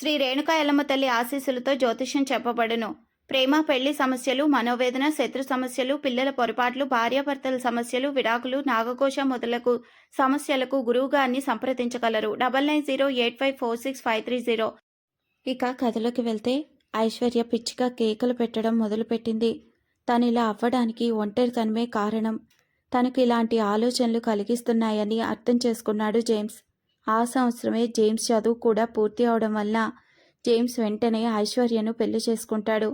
శ్రీ రేణుకా ఎల్లమ్మ తల్లి ఆశీస్సులతో జ్యోతిష్యం చెప్పబడును. ప్రేమ, పెళ్లి సమస్యలు, మనోవేదన, శత్రు సమస్యలు, పిల్లల పొరపాట్లు, భార్యాభర్తల సమస్యలు, విడాకులు, నాగకోశ మొదలగు సమస్యలకు గురువుగారిని సంప్రదించగలరు. 9980854653. ఇక కథలోకి వెళ్తే ఐశ్వర్య పిచ్చిగా కేకలు పెట్టడం మొదలుపెట్టింది. తనిలా అవ్వడానికి ఒంటరితనమే కారణం. తనకు ఇలాంటి ఆలోచనలు కలిగిస్తున్నాయని అర్థం చేసుకున్నాడు జేమ్స్. ఆ సంవత్సరమే జేమ్స్ చదువు కూడా పూర్తి అవడం వల్ల జేమ్స్ వెంటనే ఐశ్వర్యను పెళ్లి చేసుకుంటాడు.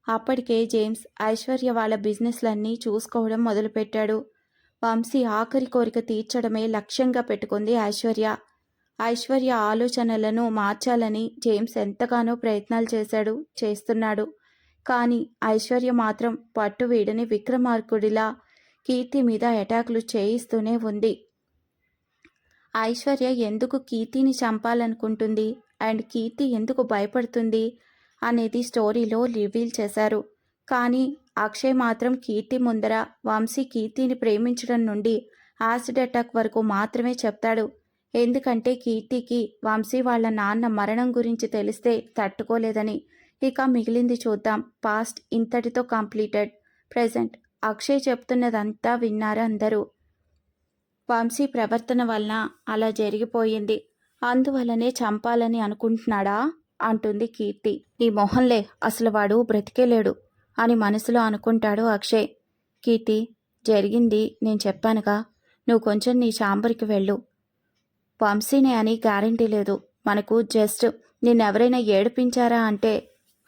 అప్పటికే జేమ్స్ ఐశ్వర్య వాళ్ళ బిజినెస్లన్నీ చూసుకోవడం మొదలుపెట్టాడు. వంశీ ఆఖరి కోరిక తీర్చడమే లక్ష్యంగా పెట్టుకుంది ఐశ్వర్య. ఐశ్వర్య ఆలోచనలను మార్చాలని జేమ్స్ ఎంతగానో ప్రయత్నాలు చేస్తున్నాడు. కానీ ఐశ్వర్య మాత్రం పట్టు వీడని విక్రమార్కుడిలా కీర్తి మీద అటాకులు చేయిస్తూనే ఉంది. ఐశ్వర్య ఎందుకు కీర్తిని చంపాలనుకుంటుంది అండ్ కీర్తి ఎందుకు భయపడుతుంది అనేది స్టోరీలో రివీల్ చేశారు. కానీ అక్షయ్ మాత్రం కీర్తి ముందర వంశీ కీర్తిని ప్రేమించడం నుండి యాసిడ్ అటాక్ వరకు మాత్రమే చెప్తాడు. ఎందుకంటే కీర్తికి వంశీ వాళ్ళ నాన్న మరణం గురించి తెలిస్తే తట్టుకోలేదని. ఇక మిగిలింది చూద్దాం. పాస్ట్ ఇంతటితో కంప్లీటెడ్. ప్రెజెంట్ అక్షయ్ చెప్తున్నదంతా విన్నారు అందరూ. వంశీ ప్రవర్తన వలన అలా జరిగిపోయింది. అందువల్లనే చంపాలని అనుకుంటున్నాడా అంటుంది కీర్తి. ఈ మొహంలే, అసలు వాడు బ్రతికేలేడు అని మనసులో అనుకుంటాడు అక్షయ్. కీర్తి, జరిగింది నేను చెప్పానుగా, నువ్వు కొంచెం నీ ఛాంబర్కి వెళ్ళు. వంశీనే అని గ్యారంటీ లేదు. మనకు జస్ట్ నిన్నెవరైనా ఏడిపించారా అంటే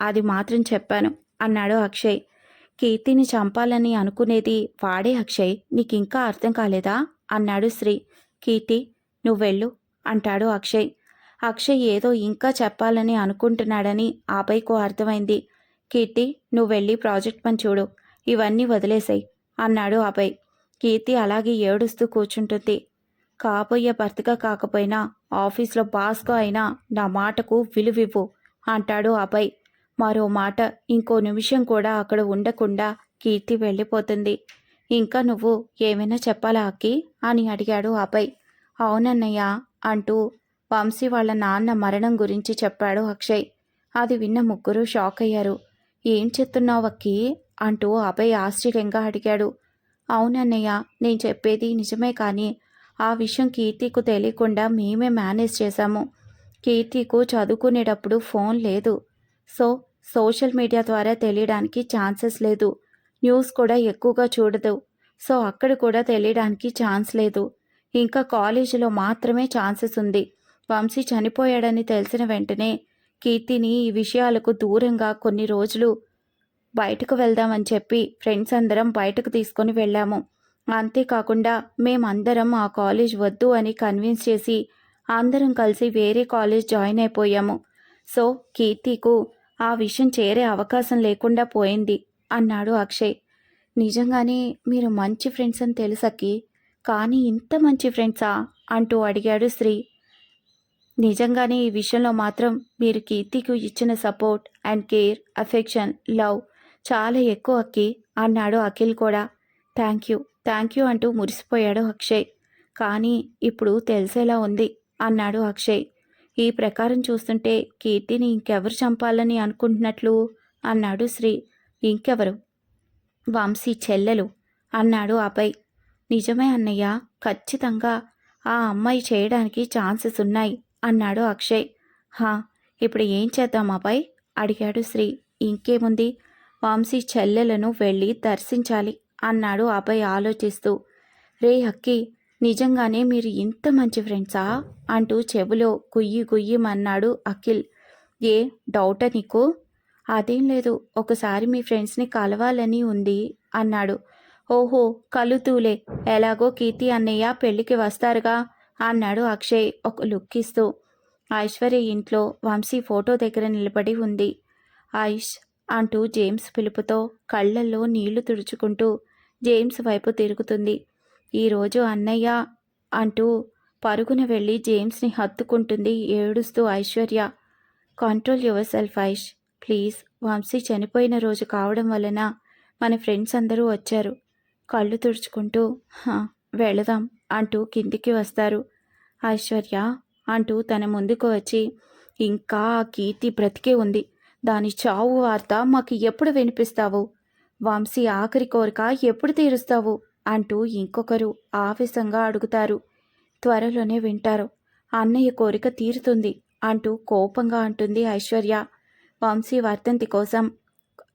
అది మాత్రం చెప్పాను అన్నాడు అక్షయ్. కీర్తిని చంపాలని అనుకునేది వాడే అక్షయ్, నీకింకా అర్థం కాలేదా అన్నాడు శ్రీ. కీర్తి, నువ్వెళ్ళు అంటాడు అక్షయ్. అక్షయ్ ఏదో ఇంకా చెప్పాలని అనుకుంటున్నాడని ఆపైకు అర్థమైంది. కీర్తి, నువ్వెళ్ళి ప్రాజెక్ట్ పని చూడు, ఇవన్నీ వదిలేసాయి అన్నాడు అభయ్. కీర్తి అలాగే ఏడుస్తూ కూర్చుంటుంది. కాబోయే భర్తగా కాకపోయినా ఆఫీస్లో బాస్గా అయినా నా మాటకు విలువివ్వు అంటాడు అభయ్. మరో మాట ఇంకో నిమిషం కూడా అక్కడ ఉండకుండా కీర్తి వెళ్ళిపోతుంది. ఇంకా నువ్వు ఏమైనా చెప్పాలా అక్కి అని అడిగాడు అభయ్. అవునన్నయ్య అంటూ వంశీ వాళ్ళ నాన్న మరణం గురించి చెప్పాడు అక్షయ్. అది విన్న ముగ్గురు షాక్ అయ్యారు. ఏం చెప్తున్నావు అక్కి అంటూ అభయ్ ఆశ్చర్యంగా అడిగాడు. అవునన్నయ్య, నేను చెప్పేది నిజమే, కానీ ఆ విషయం కీర్తికు తెలియకుండా మేమే మేనేజ్ చేశాము. కీర్తికు చదువుకునేటప్పుడు ఫోన్ లేదు, సో సోషల్ మీడియా ద్వారా తెలియడానికి ఛాన్సెస్ లేదు. న్యూస్ కూడా ఎక్కువగా చూడదు, సో అక్కడ కూడా తెలియడానికి ఛాన్స్ లేదు. ఇంకా కాలేజీలో మాత్రమే ఛాన్సెస్ ఉంది. వంశీ చనిపోయాడని తెలిసిన వెంటనే కీర్తిని ఈ విషయాలకు దూరంగా కొన్ని రోజులు బయటకు వెళ్దామని చెప్పి ఫ్రెండ్స్ అందరం బయటకు తీసుకొని వెళ్ళాము. అంతేకాకుండా మేమందరం ఆ కాలేజ్ వద్దు అని కన్విన్స్ చేసి అందరం కలిసి వేరే కాలేజ్ జాయిన్ అయిపోయాము. సో కీర్తికు ఆ విషయం చేరే అవకాశం లేకుండా పోయింది అన్నాడు అక్షయ్. నిజంగానే మీరు మంచి ఫ్రెండ్స్ అని తెలుసకి, కానీ ఇంత మంచి ఫ్రెండ్సా అంటూ అడిగాడు శ్రీ. నిజంగానే ఈ విషయంలో మాత్రం మీరు కీర్తికి ఇచ్చిన support and care, affection, love చాలా ఎక్కువ అక్కి అన్నాడు అఖిల్ కూడా. థ్యాంక్ యూ అంటూ మురిసిపోయాడు అక్షయ్. కానీ ఇప్పుడు తెలిసేలా ఉంది అన్నాడు అక్షయ్. ఈ ప్రకారం చూస్తుంటే కీర్తిని ఇంకెవరు చంపాలని అనుకుంటున్నట్లు అన్నాడు శ్రీ. ఇంకెవరు? వంశీ చెల్లెలు అన్నాడు అభయ్. నిజమే అన్నయ్య, ఖచ్చితంగా ఆ అమ్మాయి చేయడానికి ఛాన్సెస్ ఉన్నాయి అన్నాడు అక్షయ్. హా, ఇప్పుడు ఏం చేద్దాం అభయ్ అడిగాడు శ్రీ. ఇంకేముంది, వంశీ చెల్లెలను వెళ్ళి దర్శించాలి అన్నాడు అభయ్ ఆలోచిస్తూ. రే అక్కి, నిజంగానే మీరు ఇంత మంచి ఫ్రెండ్సా అంటూ చెవిలో గుయ్యమన్నాడు అఖిల్. ఏ డౌటా నీకు? అదేం లేదు, ఒకసారి మీ ఫ్రెండ్స్ని కలవాలని ఉంది అన్నాడు. ఓహో, కలుతూలే, ఎలాగో కీర్తి అన్నయ్య పెళ్లికి వస్తారుగా అన్నాడు అక్షయ్ ఒక లుక్ ఇస్తూ. ఐశ్వర్య ఇంట్లో వంశీ ఫోటో దగ్గర నిలబడి ఉంది. ఐష్ అంటూ జేమ్స్ పిలుపుతో కళ్ళల్లో నీళ్లు తుడుచుకుంటూ జేమ్స్ వైపు తిరుగుతుంది. ఈరోజు అన్నయ్య అంటూ పరుగున వెళ్ళి జేమ్స్ని హత్తుకుంటుంది ఏడుస్తూ Aishwarya. Control yourself Aish, please. Vamshi చనిపోయిన రోజు కావడం వలన మన ఫ్రెండ్స్ అందరూ వచ్చారు. కళ్ళు తుడుచుకుంటూ వెళదాం అంటూ కిందికి వస్తారు. ఐశ్వర్య అంటూ తన ముందుకు వచ్చి, ఇంకా ఆ కీర్తి బ్రతికే ఉంది. దాని చావు వార్త మాకు ఎప్పుడు వినిపిస్తావు? వంశీ ఆఖరి కోరిక ఎప్పుడు తీరుస్తావు? అంటూ ఇంకొకరు ఆవేశంగా అడుగుతారు. త్వరలోనే వింటారు. అన్నయ్య కోరిక తీరుతుంది అంటూ కోపంగా అంటుంది ఐశ్వర్య. వంశీ వర్ధంతి కోసం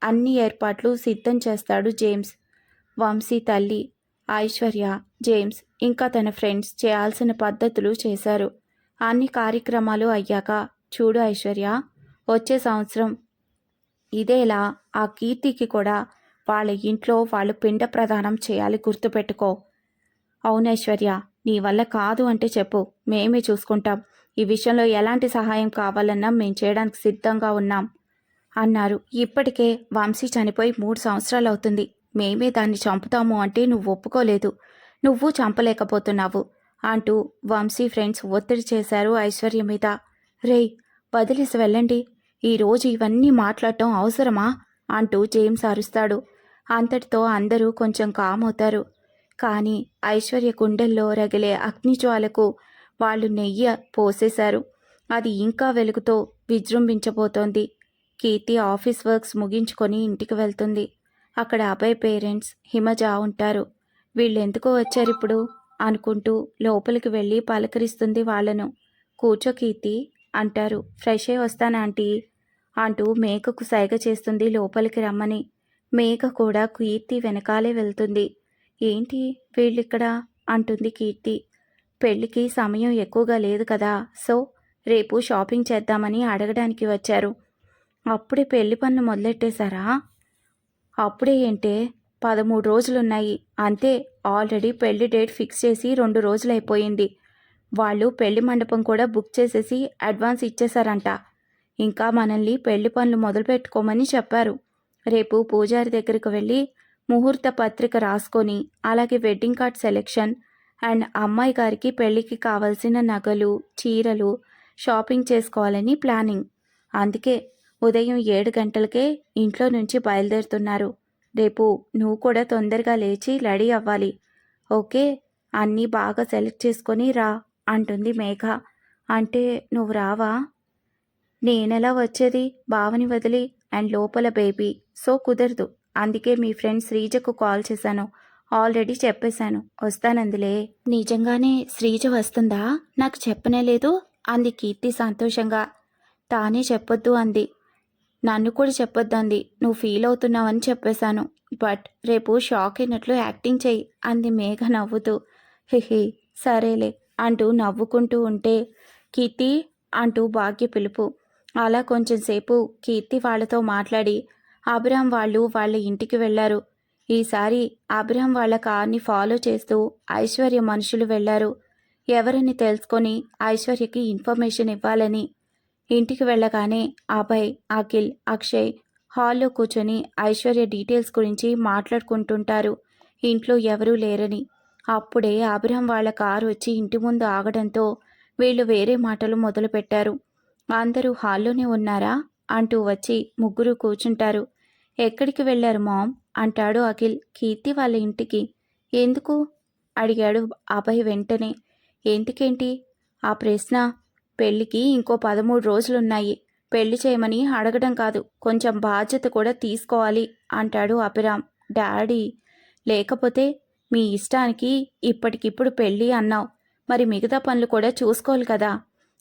అన్ని ఏర్పాట్లు సిద్ధం చేస్తాడు జేమ్స్. వంశీ తల్లి ఐశ్వర్య, జేమ్స్ ఇంకా తన ఫ్రెండ్స్ చేయాల్సిన పద్ధతులు చేశారు. అన్ని కార్యక్రమాలు అయ్యాక, చూడు ఐశ్వర్య, వచ్చే సంవత్సరం ఇదేలా ఆ కీర్తికి కూడా వాళ్ళ ఇంట్లో వాళ్ళు పిండ ప్రదానం చేయాలి, గుర్తుపెట్టుకో. అవునైశ్వర్య, నీ వల్ల కాదు అంటే చెప్పు, మేమే చూసుకుంటాం. ఈ విషయంలో ఎలాంటి సహాయం కావాలన్నా మేం చేయడానికి సిద్ధంగా ఉన్నాం అన్నారు. ఇప్పటికే వంశీ చనిపోయి 3 సంవత్సరాలు అవుతుంది. మేమే దాన్ని చంపుతాము అంటే నువ్వు ఒప్పుకోలేదు. నువ్వు చంపలేకపోతున్నావు అంటూ వంశీ ఫ్రెండ్స్ ఒత్తిడి చేశారు ఐశ్వర్య మీద. రేయ్, వదిలేసి వెళ్ళండి. ఈరోజు ఇవన్నీ మాట్లాడటం అవసరమా అంటూ జేమ్స్ అరుస్తాడు. అంతటితో అందరూ కొంచెం కామవుతారు. కానీ ఐశ్వర్య గుండెల్లో రగిలే అగ్నిజ్వాలకు వాళ్ళు నెయ్యి పోసేశారు. అది ఇంకా వెలుగుతో విజృంభించబోతోంది. కీర్తి ఆఫీస్ వర్క్స్ ముగించుకొని ఇంటికి వెళ్తుంది. అక్కడ అభయ్ పేరెంట్స్ హిమజ ఉంటారు. వీళ్ళెందుకు వచ్చారిప్పుడు అనుకుంటూ లోపలికి వెళ్ళి పలకరిస్తుంది వాళ్ళను. కూర్చో కీర్తి అంటారు. ఫ్రెష్ అయి వస్తానా ఆంటీ అంటూ మేఘకు సైగ చేస్తుంది లోపలికి రమ్మని. మేఘ కూడా కీర్తి వెనకాలే వెళ్తుంది. ఏంటి వీళ్ళిక్కడ అంటుంది కీర్తి. పెళ్ళికి సమయం ఎక్కువగా లేదు కదా, సో రేపు షాపింగ్ చేద్దామని అడగడానికి వచ్చారు. అప్పుడే పెళ్లి పనులు మొదలెట్టేశారా? అప్పుడే ఏంటే, 13 రోజులున్నాయి అంతే. ఆల్రెడీ పెళ్లి డేట్ ఫిక్స్ చేసి 2 రోజులైపోయింది. వాళ్ళు పెళ్లి మండపం కూడా బుక్ చేసేసి అడ్వాన్స్ ఇచ్చేశారంట. ఇంకా మనల్ని పెళ్లి పనులు మొదలుపెట్టుకోమని చెప్పారు. రేపు పూజారి దగ్గరికి వెళ్ళి ముహూర్త పత్రిక రాసుకొని, అలాగే వెడ్డింగ్ కార్డ్ సెలెక్షన్ అండ్ అమ్మాయి గారికి పెళ్లికి కావాల్సిన నగలు, చీరలు షాపింగ్ చేసుకోవాలని ప్లానింగ్. అందుకే ఉదయం 7 గంటలకే ఇంట్లో నుంచి బయలుదేరుతున్నారు. రేపు నువ్వు కూడా తొందరగా లేచి రెడీ అవ్వాలి. ఓకే, అన్నీ బాగా సెలెక్ట్ చేసుకొని రా అంటుంది మేఘ. అంటే నువ్వు రావా? నేనెలా వచ్చేది బావని వదిలి, అండ్ లోపల బేబీ, సో కుదరదు. అందుకే మీ ఫ్రెండ్ శ్రీజకు కాల్ చేశాను. ఆల్రెడీ చెప్పేశాను వస్తానందులే. నిజంగానే శ్రీజ వస్తుందా? నాకు చెప్పనే లేదు అంది కీర్తి సంతోషంగా. తానే చెప్పొద్దు అంది. నన్ను కూడా చెప్పొద్దంది. నువ్వు ఫీల్ అవుతున్నావని చెప్పేశాను. బట్ రేపు షాక్ అయినట్లు యాక్టింగ్ చెయ్యి అంది మేఘ నవ్వుతూ. హిహి, సరేలే అంటూ నవ్వుకుంటూ ఉంటే, కీర్తి అంటూ భాగ్య పిలుపు. అలా కొంచెంసేపు కీర్తి వాళ్ళతో మాట్లాడి అబ్రహం వాళ్ళు వాళ్ళ ఇంటికి వెళ్లారు. ఈసారి అబ్రహం వాళ్ళ కార్ని ఫాలో చేస్తూ ఐశ్వర్య మనుషులు వెళ్లారు. ఎవరని తెలుసుకొని ఐశ్వర్యకి ఇన్ఫర్మేషన్ ఇవ్వాలని. ఇంటికి వెళ్ళగానే అభయ్, అఖిల్, అక్షయ్ హాల్లో కూర్చొని ఐశ్వర్య డీటెయిల్స్ గురించి మాట్లాడుకుంటుంటారు. ఇంట్లో ఎవరూ లేరని. అప్పుడే అబ్రహం వాళ్ళ కారు వచ్చి ఇంటి ముందు ఆగడంతో వీళ్ళు వేరే మాటలు మొదలుపెట్టారు. అందరూ హాల్లోనే ఉన్నారా అంటూ వచ్చి ముగ్గురు కూర్చుంటారు. ఎక్కడికి వెళ్ళారు మామ్ అంటాడు అఖిల్ కీర్తి వాళ్ళ ఇంటికి. ఎందుకు అడిగాడు అభయ్ వెంటనే. ఎందుకేంటి ఆ ప్రశ్న? పెళ్ళికి ఇంకో 13 రోజులున్నాయి. పెళ్లి చేయమని అడగడం కాదు, కొంచెం బాధ్యత కూడా తీసుకోవాలి అంటాడు అభిరామ్. డాడీ, లేకపోతే మీ ఇష్టానికి ఇప్పటికిప్పుడు పెళ్ళి అన్నావు, మరి మిగతా పనులు కూడా చూసుకోవాలి కదా.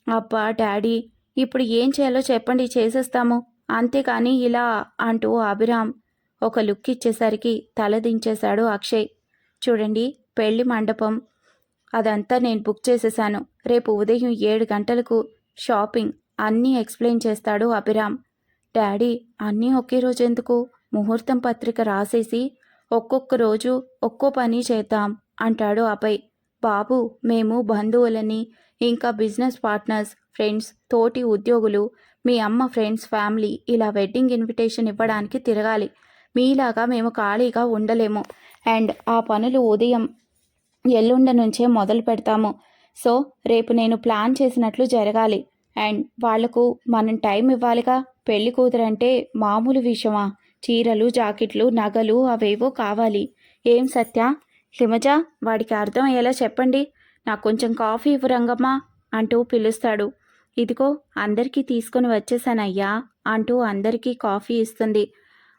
అబ్బా డాడీ, ఇప్పుడు ఏం చేయాలో చెప్పండి, చేసేస్తాము, అంతేకాని ఇలా అంటూ అభిరామ్ ఒక లుక్ ఇచ్చేసరికి తలదించేశాడు అక్షయ్. చూడండి, పెళ్లి మండపం అదంతా నేను బుక్ చేసేశాను. రేపు ఉదయం 7 గంటలకు షాపింగ్ అన్నీ ఎక్స్ప్లెయిన్ చేస్తాడు అభిరామ్. డాడీ, అన్నీ ఒకే రోజు ఎందుకు? ముహూర్తం పత్రిక రాసేసి ఒక్కొక్క రోజు ఒక్కో పని చేద్దాం అంటాడు అభయ్. బాబు, మేము బంధువులని, ఇంకా బిజినెస్ పార్ట్నర్స్, ఫ్రెండ్స్, తోటి ఉద్యోగులు, మీ అమ్మ ఫ్రెండ్స్, ఫ్యామిలీ ఇలా వెడ్డింగ్ ఇన్విటేషన్ ఇవ్వడానికి తిరగాలి. మీలాగా మేము ఖాళీగా ఉండలేము. అండ్ ఆ పనులు ఉదయం ఎల్లుండ నుంచే మొదలు పెడతాము. సో రేపు నేను ప్లాన్ చేసినట్లు జరగాలి. అండ్ వాళ్లకు మనం టైం ఇవ్వాలిగా. పెళ్లి కూతురంటే మామూలు విషయమా? చీరలు, జాకెట్లు, నగలు అవేవో కావాలి. ఏం సత్య, హిమజ, వాడికి అర్థం అయ్యేలా చెప్పండి. నాకు కొంచెం కాఫీ ఇవ్వు రంగమ్మా అంటూ పిలుస్తాడు. ఇదిగో అందరికీ తీసుకొని వచ్చేసానయ్యా అంటూ అందరికీ కాఫీ ఇస్తుంది.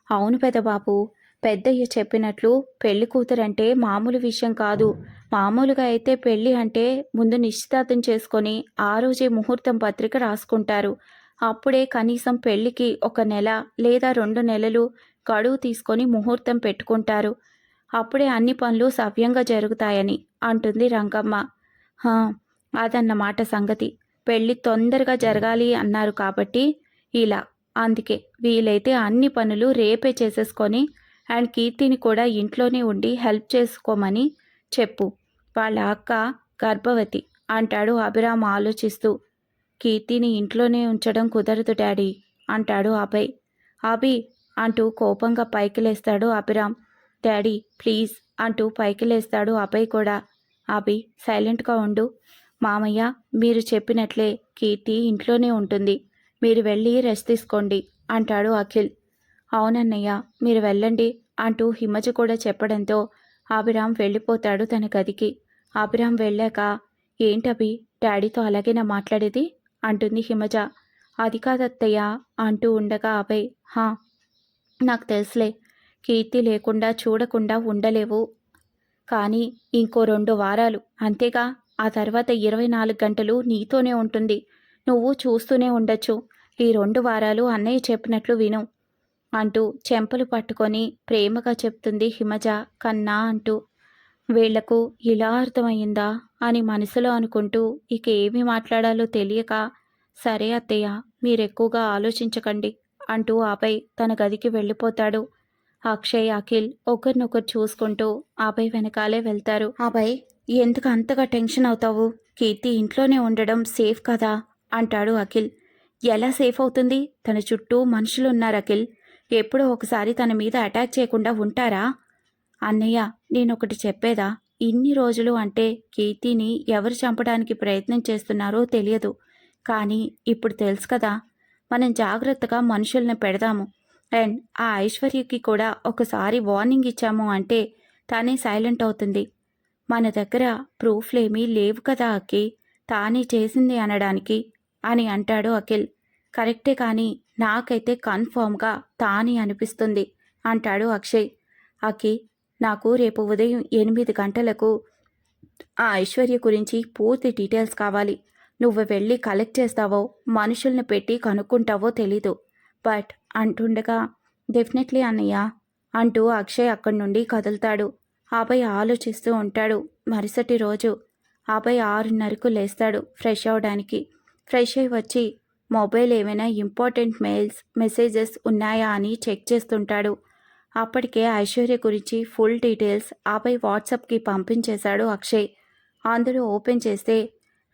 అవును పెదబాబు, పెద్దయ్య చెప్పినట్లు పెళ్లి కూతురంటే మామూలు విషయం కాదు. మామూలుగా అయితే పెళ్లి అంటే ముందు నిశ్చితార్థం చేసుకొని ఆ రోజే ముహూర్తం పత్రిక రాసుకుంటారు. అప్పుడే కనీసం పెళ్లికి 1 నెల లేదా 2 నెలలు గడువు తీసుకొని ముహూర్తం పెట్టుకుంటారు. అప్పుడే అన్ని పనులు సవ్యంగా జరుగుతాయని అంటుంది రంగమ్మ. హా, అదన్నమాట సంగతి. పెళ్లి తొందరగా జరగాలి అన్నారు కాబట్టి ఇలా. అందుకే వీలైతే అన్ని పనులు రేపే చేసేసుకొని అండ్ కీర్తిని కూడా ఇంట్లోనే ఉండి హెల్ప్ చేసుకోమని చెప్పు. వాళ్ళ అక్క గర్భవతి అంటాడు అభిరామ్ ఆలోచిస్తూ. కీర్తిని ఇంట్లోనే ఉంచడం కుదరదు డాడీ అంటాడు అభయ్. అభి అంటూ కోపంగా పైకి లేస్తాడు అభిరామ్. డాడీ ప్లీజ్ అంటూ పైకి లేస్తాడు అభయ్ కూడా. అభి సైలెంట్గా ఉండు. మామయ్య మీరు చెప్పినట్లే కీర్తి ఇంట్లోనే ఉంటుంది. మీరు వెళ్ళి రెస్ట్ తీసుకోండి అంటాడు అఖిల్. అవునన్నయ్య మీరు వెళ్ళండి అంటూ హిమజ కూడా చెప్పడంతో అభిరామ్ వెళ్ళిపోతాడు తన గదికి. అభిరామ్ వెళ్ళాక ఏంటభి డాడీతో అలాగేనా మాట్లాడేది అంటుంది హిమజ. అది కాదత్తయ్య అంటూ ఉండగా అభయ్ హా నాకు తెలుసులే, కీర్తి లేకుండా చూడకుండా ఉండలేవు. కానీ ఇంకో 2 వారాలు అంతేగా, ఆ తర్వాత 24 గంటలు నీతోనే ఉంటుంది. నువ్వు చూస్తూనే ఉండొచ్చు. ఈ 2 వారాలు అన్నయ్య చెప్పినట్లు విను అంటూ చెంపలు పట్టుకొని ప్రేమగా చెప్తుంది హిమజ కన్నా అంటూ. వీళ్లకు ఇలా అర్థమయ్యిందా అని మనసులో అనుకుంటూ ఇక ఏమి మాట్లాడాలో తెలియక సరే అత్తయ్య మీరెక్కువగా ఆలోచించకండి అంటూ అభయ్ తన గదికి వెళ్ళిపోతాడు. అక్షయ్ అఖిల్ ఒకరినొకరు చూసుకుంటూ అభయ్ వెనకాలే వెళ్తారు. అభయ్ ఎందుకు అంతగా టెన్షన్ అవుతావు? కీర్తి ఇంట్లోనే ఉండడం సేఫ్ కదా అంటాడు అఖిల్. ఎలా సేఫ్ అవుతుంది? తన చుట్టూ మనుషులున్నారు అఖిల్. ఎప్పుడో ఒకసారి తన మీద అటాక్ చేయకుండా ఉంటారా? అన్నయ్య నేనొకటి చెప్పేదా? ఇన్ని రోజులు అంటే కీర్తిని ఎవరు చంపడానికి ప్రయత్నం చేస్తున్నారో తెలియదు. కానీ ఇప్పుడు తెలుసు కదా. మనం జాగ్రత్తగా మనుషుల్ని పెడదాము. అండ్ ఆ ఐశ్వర్యకి కూడా ఒకసారి వార్నింగ్ ఇచ్చాము అంటే తానే సైలెంట్ అవుతుంది. మన దగ్గర ప్రూఫ్లేమీ లేవు కదా అక్కి, తానే చేసింది అనడానికి అని అంటాడు అఖిల్. కరెక్టే, కానీ నాకైతే కన్ఫర్మ్గా తానే అనిపిస్తుంది అంటాడు అక్షయ్. అక్కి నాకు రేపు ఉదయం 8 గంటలకు ఆ ఐశ్వర్య గురించి పూర్తి డీటెయిల్స్ కావాలి. నువ్వు వెళ్ళి కలెక్ట్ చేస్తావో మనుషుల్ని పెట్టి కనుక్కుంటావో తెలీదు. బట్ అంటుండగా డెఫినెట్లీ అన్నయ్య అంటూ అక్షయ్ అక్కడి నుండి కదులుతాడు. అభయ్ ఆలోచిస్తూ ఉంటాడు. మరుసటి రోజు అభయ్ 6:30కు లేస్తాడు ఫ్రెష్ అవడానికి. ఫ్రెష్ అయి వచ్చి మొబైల్ ఏమైనా ఇంపార్టెంట్ మెసేజెస్ ఉన్నాయా అని చెక్ చేస్తుంటాడు. అప్పటికే ఐశ్వర్య గురించి ఫుల్ డీటెయిల్స్ అభయ్ వాట్సాప్కి పంపించేశాడు అక్షయ్. అందులో ఓపెన్ చేస్తే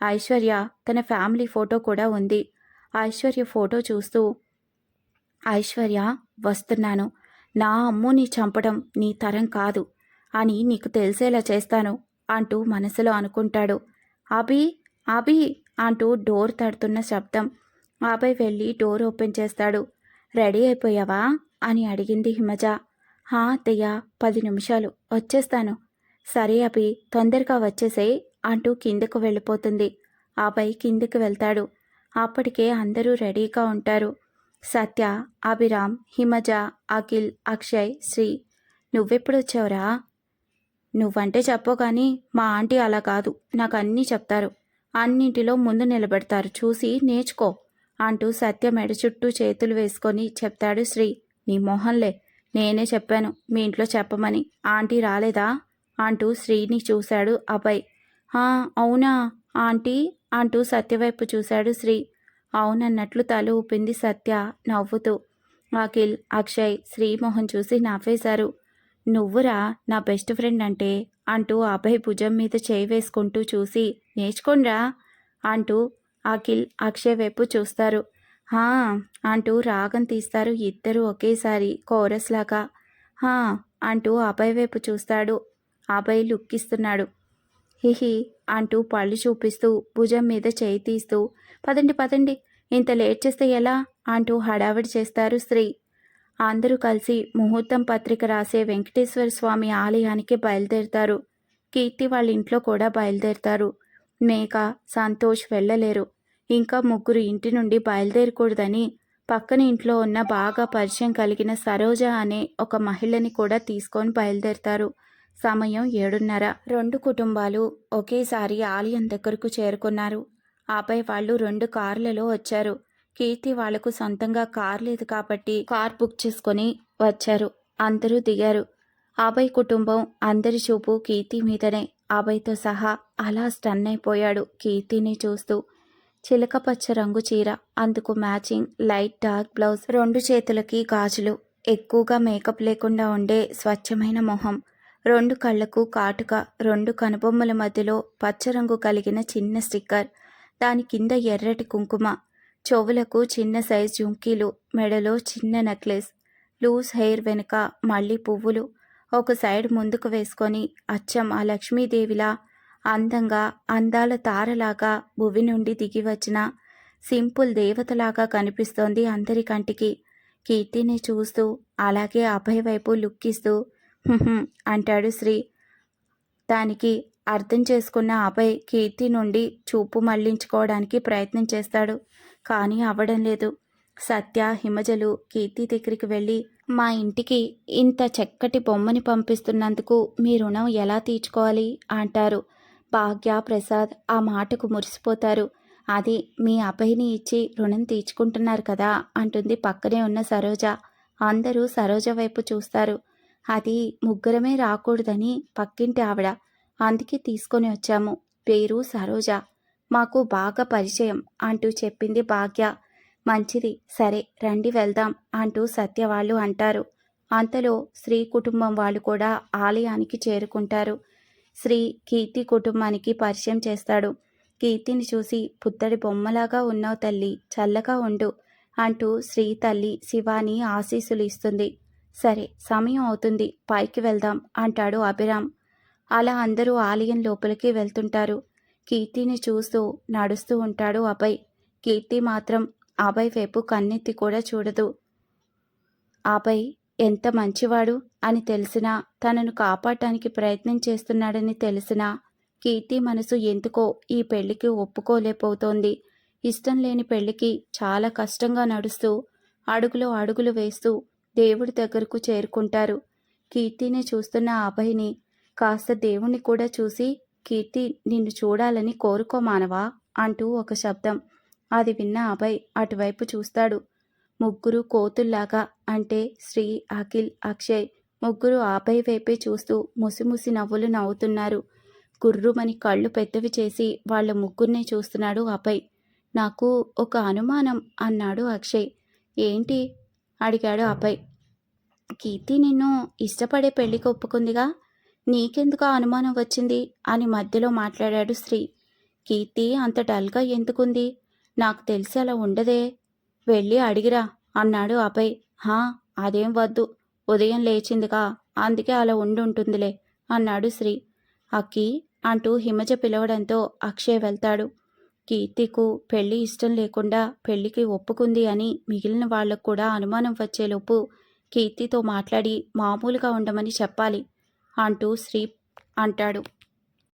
ఐశ్వర్య తన ఫ్యామిలీ ఫోటో కూడా ఉంది. ఐశ్వర్య ఫోటో చూస్తూ ఐశ్వర్య వస్తున్నాను, నా అమ్ముని చంపడం నీ తరం కాదు అని నీకు తెలిసేలా చేస్తాను అంటూ మనసులో అనుకుంటాడు. అభి అభి అంటూ డోర్ తడుతున్న శబ్దం. అభయ్ వెళ్ళి డోర్ ఓపెన్ చేస్తాడు. రెడీ అయిపోయావా అని అడిగింది హిమజ. హా అత్తయ్య 10 నిమిషాలు వచ్చేస్తాను. సరే అభి తొందరగా వచ్చేసేయ్ అంటూ కిందకు వెళ్ళిపోతుంది. అభయ్ కిందకు వెళ్తాడు. అప్పటికే అందరూ రెడీగా ఉంటారు. సత్య, అభిరామ్, హిమజ, అఖిల్, అక్షయ్, శ్రీ. నువ్వెప్పుడొచ్చావురా? నువ్వంటే చెప్పో కానీ మా ఆంటీ అలా కాదు, నాకు అన్నీ చెప్తారు. అన్నింటిలో ముందు నిలబెడతారు, చూసి నేర్చుకో అంటూ సత్య మెడ చుట్టూ చేతులు వేసుకొని చెప్తాడు శ్రీ. నీ మొహంలే, నేనే చెప్పాను మీ ఇంట్లో చెప్పమని, ఆంటీ రాలేదా అంటూ శ్రీని చూశాడు అభయ్. అవునా ఆంటీ అంటూ సత్యవైపు చూశాడు శ్రీ. అవునన్నట్లు తల ఊపింది సత్య నవ్వుతూ. అఖిల్, అక్షయ్ శ్రీమోహన్ చూసి నవ్వేశారు. నువ్వురా నా బెస్ట్ ఫ్రెండ్ అంటే అంటూ అభయ్ భుజం మీద చేయి వేసుకుంటూ చూసి నేర్చుకోండ్రా అంటూ అఖిల్, అక్షయ్ వైపు చూస్తారు. హా అంటూ రాగం తీస్తారు ఇద్దరు ఒకేసారి కోరస్ లాగా. హా అంటూ అభయ్ వైపు చూస్తాడు. అభయ్ లుక్కిస్తున్నాడు. హిహి అంటూ పళ్ళు చూపిస్తూ భుజం మీద చేయి తీస్తూ పదండి పదండి, ఇంత లేట్ చేస్తే ఎలా అంటూ హడావిడి చేస్తారు శ్రీ. అందరూ కలిసి ముహూర్తం పత్రిక రాసే వెంకటేశ్వర స్వామి ఆలయానికి బయలుదేరుతారు. కీర్తి వాళ్ళ ఇంట్లో కూడా బయలుదేరుతారు. మేఘ, సంతోష్ వెళ్ళలేరు. ఇంకా ముగ్గురు ఇంటి నుండి బయలుదేరకూడదని పక్కన ఇంట్లో ఉన్న బాగా పరిచయం కలిగిన సరోజ అనే ఒక మహిళని కూడా తీసుకొని బయలుదేరతారు. సమయం 7:30. రెండు కుటుంబాలు ఒకేసారి ఆలయం దగ్గరకు చేరుకున్నారు. ఆపై వాళ్ళు 2 కార్లలో వచ్చారు. కీర్తి వాళ్లకు సొంతంగా కార్ లేదు కాబట్టి కార్ బుక్ చేసుకొని వచ్చారు. అందరూ దిగారు. అభయ్ కుటుంబం అందరి చూపు కీర్తి మీదనే. అభయ్తో సహా అలా స్టన్ అయిపోయాడు కీర్తిని చూస్తూ. చిలకపచ్చ రంగు చీర, అందుకు మ్యాచింగ్ లైట్ డార్క్ బ్లౌజ్, 2 చేతులకి గాజులు, ఎక్కువగా మేకప్ లేకుండా ఉండే స్వచ్ఛమైన మొహం, 2 కళ్లకు కాటుక, 2 కనుబొమ్మల మధ్యలో పచ్చరంగు కలిగిన చిన్న స్టిక్కర్, దాని కింద ఎర్రటి కుంకుమ, చెవులకు చిన్న సైజ్ జుంకీలు, మెడలో చిన్న నెక్లెస్, లూజ్ హెయిర్ వెనుక మళ్ళీ పువ్వులు, ఒక సైడ్ ముందుకు వేసుకొని అచ్చం ఆ లక్ష్మీదేవిలా అందంగా అందాల తారలాగా భువి నుండి దిగి వచ్చిన సింపుల్ దేవతలాగా కనిపిస్తోంది అందరి కంటికి. కీర్తిని చూస్తూ అలాగే అభయ్ వైపు లుక్కిస్తూ అంటాడు శ్రీ. దానికి అర్థం చేసుకున్న అభయ్ కీర్తి నుండి చూపు మళ్లించుకోవడానికి ప్రయత్నం చేస్తాడు. కానీ అవ్వడం లేదు. సత్య, హిమజలు కీర్తి దగ్గరికి వెళ్ళి, మా ఇంటికి ఇంత చక్కటి బొమ్మని పంపిస్తున్నందుకు మీ రుణం ఎలా తీర్చుకోవాలి అంటారు. భాగ్య, ప్రసాద్ ఆ మాటకు మురిసిపోతారు. అది మీ అభయ్ని ఇచ్చి రుణం తీర్చుకుంటున్నారు కదా అంటుంది పక్కనే ఉన్న సరోజ. అందరూ సరోజ వైపు చూస్తారు. అది ముగ్గురమే రాకూడదని పక్కింటి ఆవిడ, అందుకే తీసుకొని వచ్చాము. పేరు సరోజ, మాకు బాగా పరిచయం అంటూ చెప్పింది భాగ్య. మంచిది, సరే రండి వెళ్దాం అంటూ సత్య వాళ్ళు అంటారు. అంతలో శ్రీ కుటుంబం వాళ్ళు కూడా ఆలయానికి చేరుకుంటారు. శ్రీ కీర్తి కుటుంబానికి పరిచయం చేస్తాడు. కీర్తిని చూసి, పుత్తడి బొమ్మలాగా ఉన్నావు తల్లి, చల్లగా ఉండు అంటూ శ్రీ తల్లి శివాని ఆశీస్సులు ఇస్తుంది. సరే సమయం అవుతుంది, పైకి వెళ్దాం అంటాడు అభిరామ్. అలా అందరూ ఆలయం లోపలికి వెళ్తుంటారు. కీర్తిని చూస్తూ నడుస్తూ ఉంటాడు అభయ్. కీర్తి మాత్రం అభయ్ వైపు కన్నెత్తి కూడా చూడదు. అభయ్ ఎంత మంచివాడు అని తెలిసినా, తనను కాపాడటానికి ప్రయత్నం చేస్తున్నాడని తెలిసినా కీర్తి మనసు ఎందుకో ఈ పెళ్లికి ఒప్పుకోలేకపోతోంది. ఇష్టం లేని పెళ్లికి చాలా కష్టంగా నడుస్తూ అడుగులో అడుగులు వేస్తూ దేవుడి దగ్గరకు చేరుకుంటారు. కీర్తిని చూస్తున్న అభయ్ని, కాస్త దేవుణ్ణి కూడా చూసి, కీర్తి నిన్ను చూడాలని కోరుకోమానవా అంటూ ఒక శబ్దం. అది విన్న అభయ్ అటువైపు చూస్తాడు. ముగ్గురు కోతుల్లాగా, అంటే శ్రీ, అఖిల్, అక్షయ్ ముగ్గురు అభయ్ వైపే చూస్తూ ముసిముసి నవ్వులు నవ్వుతున్నారు. గుర్రుమని కళ్ళు పెద్దవి చేసి వాళ్ళ ముగ్గురిని చూస్తున్నాడు అభయ్. నాకు ఒక అనుమానం అన్నాడు అక్షయ్. ఏంటి అడిగాడు అభయ్. కీర్తి నిన్ను ఇష్టపడే పెళ్లికి ఒప్పుకుందిగా, నీకెందుకు అనుమానం వచ్చింది అని మధ్యలో మాట్లాడాడు శ్రీ. కీర్తి అంత డల్గా ఎందుకుంది, నాకు తెలిసి అలా ఉండదే, వెళ్ళి అడిగిరా అన్నాడు అభయ్. హా, అదేం వద్దు, ఉదయం లేచిందిగా, అందుకే అలా ఉండుంటుందిలే అన్నాడు శ్రీ. అక్కి అంటూ హిమజ పిలవడంతో అక్షయ్ వెళ్తాడు. కీర్తికు పెళ్లి ఇష్టం లేకుండా పెళ్లికి ఒప్పుకుంది అని మిగిలిన వాళ్లకు కూడా అనుమానం వచ్చేలోపు కీర్తితో మాట్లాడి మామూలుగా ఉండమని చెప్పాలి అంటూ శ్రీ అంటాడు.